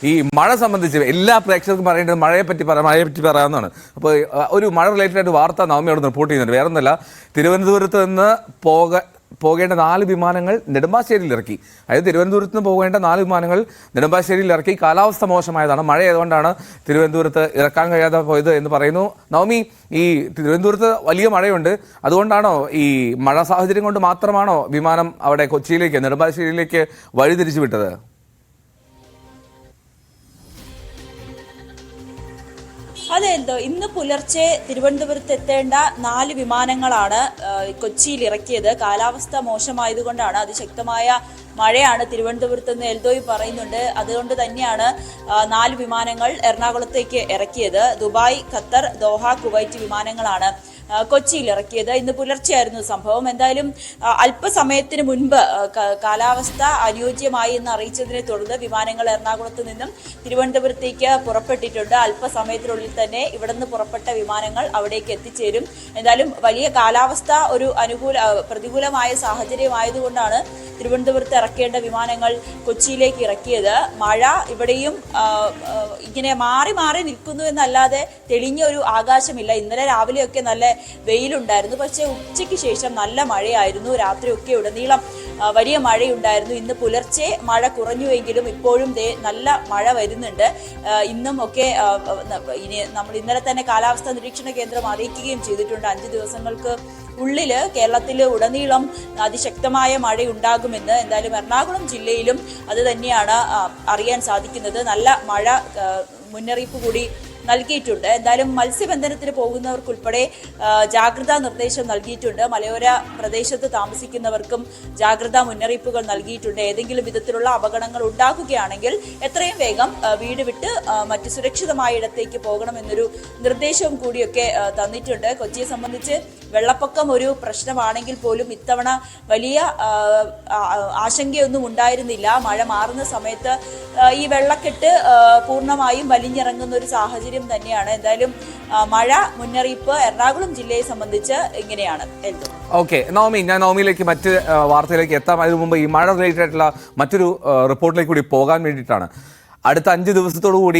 ഈ മഴ സംബന്ധിച്ച് എല്ലാ പ്രേക്ഷകർക്കും പറയേണ്ടത് മഴയെ പറ്റി പറയാവുന്നതാണ്. അപ്പോൾ ഒരു മഴ റിലേറ്റഡ് ആയിട്ട് വാർത്ത നവമി അവിടെ റിപ്പോർട്ട് ചെയ്യുന്നുണ്ട്. വേറെ ഒന്നല്ല, തിരുവനന്തപുരത്ത് നിന്ന് പോകേണ്ട 4 വിമാനങ്ങൾ നെടുമ്പാശ്ശേരിയിൽ ഇറക്കി. അതായത് തിരുവനന്തപുരത്ത് നിന്ന് പോകേണ്ട 4 വിമാനങ്ങൾ നെടുമ്പാശ്ശേരിയിൽ ഇറക്കി. കാലാവസ്ഥ മോശമായതാണ്, മഴ ആയതുകൊണ്ടാണ് തിരുവനന്തപുരത്ത് ഇറക്കാൻ കഴിയാതെ പോയത് എന്ന് പറയുന്നു. നവമി, ഈ തിരുവനന്തപുരത്ത് വലിയ മഴയുണ്ട്, അതുകൊണ്ടാണോ ഈ മഴ സാഹചര്യം കൊണ്ട് മാത്രമാണോ വിമാനം അവിടെ കൊച്ചിയിലേക്ക് നെടുമ്പാശ്ശേരിയിലേക്ക് വഴിതിരിച്ചു വിട്ടത്? അതെ, ഇന്ന് പുലർച്ചെ തിരുവനന്തപുരത്ത് എത്തേണ്ട 4 വിമാനങ്ങളാണ് കൊച്ചിയിൽ ഇറക്കിയത്. കാലാവസ്ഥ മോശമായതുകൊണ്ടാണ്, അതിശക്തമായ മഴയാണ് തിരുവനന്തപുരത്ത് നിന്ന് എൽദോയി പറയുന്നുണ്ട്. അതുകൊണ്ട് തന്നെയാണ് 4 വിമാനങ്ങൾ എറണാകുളത്തേക്ക് ഇറക്കിയത്. ദുബായ്, ഖത്തർ, ദോഹ, കുവൈറ്റ് വിമാനങ്ങളാണ് കൊച്ചിയിൽ ഇറക്കിയത്. ഇന്ന് പുലർച്ചെയായിരുന്നു സംഭവം. എന്തായാലും അല്പസമയത്തിന് മുൻപ് കാലാവസ്ഥ അനുയോജ്യമായി എന്ന് അറിയിച്ചതിനെ തുടർന്ന് വിമാനങ്ങൾ എറണാകുളത്ത് നിന്നും തിരുവനന്തപുരത്തേക്ക് പുറപ്പെട്ടിട്ടുണ്ട്. അല്പസമയത്തിനുള്ളിൽ തന്നെ ഇവിടെ നിന്ന് പുറപ്പെട്ട വിമാനങ്ങൾ അവിടേക്ക് എത്തിച്ചേരും. എന്തായാലും വലിയ കാലാവസ്ഥ ഒരു പ്രതികൂലമായ സാഹചര്യമായതുകൊണ്ടാണ് തിരുവനന്തപുരത്ത് ഇറക്കേണ്ട വിമാനങ്ങൾ കൊച്ചിയിലേക്ക് ഇറക്കിയത്. മഴ ഇവിടെയും ഇങ്ങനെ മാറി മാറി നിൽക്കുന്നു എന്നല്ലാതെ തെളിഞ്ഞ ഒരു ആകാശമില്ല. ഇന്നലെ രാവിലെയൊക്കെ നല്ല വെയിലുണ്ടായിരുന്നു, പക്ഷേ ഉച്ചയ്ക്ക് ശേഷം നല്ല മഴയായിരുന്നു. രാത്രിയൊക്കെ ഉടനീളം വലിയ മഴയുണ്ടായിരുന്നു. ഇന്ന് പുലർച്ചെ മഴ കുറഞ്ഞുവെങ്കിലും ഇപ്പോഴും നല്ല മഴ വരുന്നുണ്ട്. ഇന്നും ഒക്കെ നമ്മൾ ഇന്നലെ തന്നെ കാലാവസ്ഥാ നിരീക്ഷണ കേന്ദ്രം അറിയിക്കുകയും ചെയ്തിട്ടുണ്ട്. 5 ദിവസങ്ങൾക്ക് ഉള്ളില് കേരളത്തിൽ ഉടനീളം അതിശക്തമായ മഴയുണ്ടാകുമെന്ന്. എന്തായാലും എറണാകുളം ജില്ലയിലും അത് തന്നെയാണ് അറിയാൻ സാധിക്കുന്നത്. നല്ല മഴ മുന്നറിയിപ്പ് കൂടി നൽകിയിട്ടുണ്ട്. എന്തായാലും മത്സ്യബന്ധനത്തിന് പോകുന്നവർക്കുൾപ്പെടെ ജാഗ്രതാ നിർദ്ദേശം നൽകിയിട്ടുണ്ട്. മലയോര പ്രദേശത്ത് താമസിക്കുന്നവർക്കും ജാഗ്രതാ മുന്നറിയിപ്പുകൾ നൽകിയിട്ടുണ്ട്. ഏതെങ്കിലും വിധത്തിലുള്ള അപകടങ്ങൾ ഉണ്ടാകുകയാണെങ്കിൽ എത്രയും വേഗം വീട് വിട്ട് മറ്റ് സുരക്ഷിതമായ ഇടത്തേക്ക് പോകണമെന്നൊരു നിർദ്ദേശവും കൂടിയൊക്കെ തന്നിട്ടുണ്ട്. കൊച്ചിയെ സംബന്ധിച്ച് വെള്ളപ്പൊക്കം ഒരു പ്രശ്നമാണെങ്കിൽ പോലും ഇത്തവണ വലിയ ആശങ്കയൊന്നും ഉണ്ടായിരുന്നില്ല. മഴ മാറുന്ന സമയത്ത് ഈ വെള്ളക്കെട്ട് പൂർണ്ണമായും വലിഞ്ഞിറങ്ങുന്ന ഒരു സാഹചര്യം തന്നെയാണ്. എന്തായാലും മഴ മുന്നറിയിപ്പ് എറണാകുളം ജില്ലയെ സംബന്ധിച്ച് ഇങ്ങനെയാണ്. ഓക്കെ നവമി, ഞാൻ നവമിയിലേക്ക് മറ്റ് വാർത്തയിലേക്ക് എത്താം. അതിനു മുമ്പ് ഈ മഴ റിലേറ്റഡ് ആയിട്ടുള്ള മറ്റൊരു റിപ്പോർട്ടിലേക്ക് കൂടി പോകാൻ വേണ്ടിയിട്ടാണ്. അടുത്ത 5 ദിവസത്തോടു കൂടി